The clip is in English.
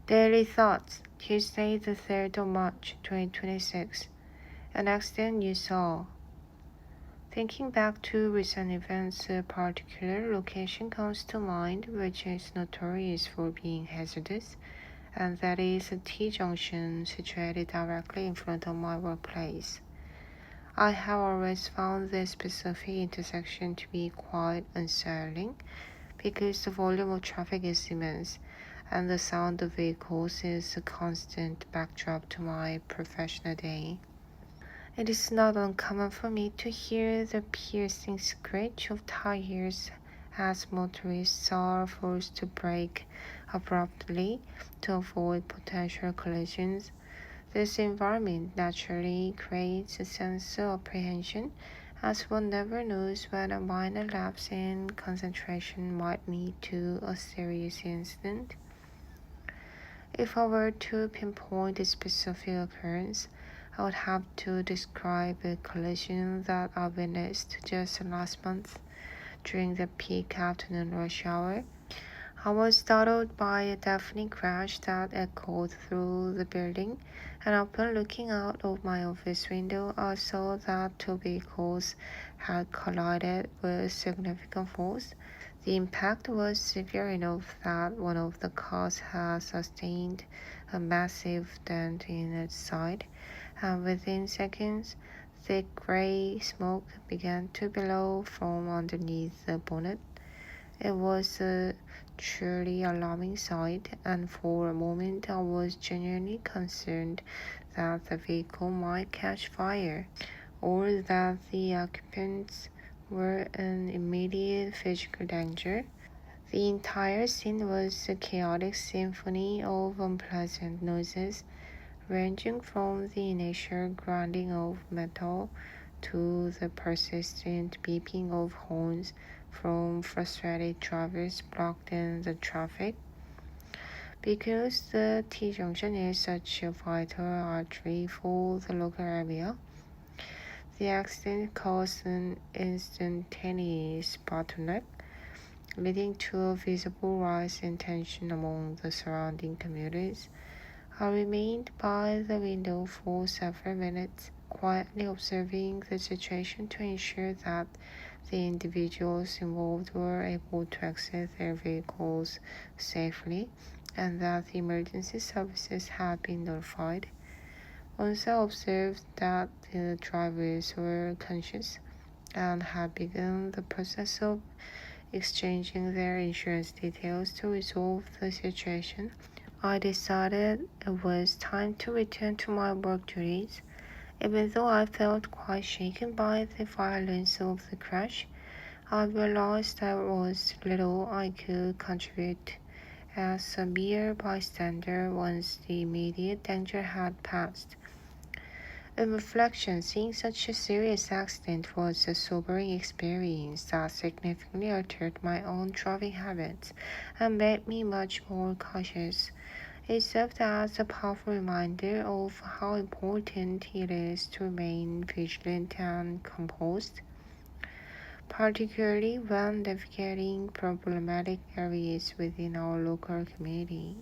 Daily Thoughts, Tuesday, the 3rd of March, 2026. An accident you saw. Thinking back to recent events, a particular location comes to mind which is notorious for being hazardous, and that is a T-junction situated directly in front of my workplace. I have always found this specific intersection to be quite unsettling because the volume of traffic is immense, and the sound of vehicles is a constant backdrop to my professional day. It is not uncommon for me to hear the piercing screech of tires as motorists are forced to brake abruptly to avoid potential collisions. This environment naturally creates a sense of apprehension, as one never knows when a minor lapse in concentration might lead to a serious incident. If I were to pinpoint a specific occurrence, I would have to describe a collision that I witnessed just last month during the peak afternoon rush hour. I was startled by a deafening crash that echoed through the building, and upon looking out of my office window, I saw that two vehicles had collided with significant force. The impact was severe enough that one of the cars had sustained a massive dent in its side, and within seconds, thick gray smoke began to billow from underneath the bonnet. It was a truly alarming sight, and for a moment I was genuinely concerned that the vehicle might catch fire, or that the occupants were in immediate physical danger. The entire scene was a chaotic symphony of unpleasant noises, ranging from the initial grinding of metal to the persistent beeping of horns from frustrated drivers blocked in the traffic. Because the T-junction is such a vital artery for the local area, the accident caused an instantaneous bottleneck, leading to a visible rise in tension among the surrounding commuters. I remained by the window for several minutes, quietly observing the situation to ensure that the individuals involved were able to exit their vehicles safely and that the emergency services had been notified. Once I observed that the drivers were conscious and had begun the process of exchanging their insurance details to resolve the situation, I decided it was time to return to my work duties. Even though I felt quite shaken by the violence of the crash, I realized there was little I could contribute as a mere bystander once the immediate danger had passed. In reflection, seeing such a serious accident was a sobering experience that significantly altered my own driving habits and made me much more cautious. It served as a powerful reminder of how important it is to remain vigilant and composed, particularly when navigating problematic areas within our local community.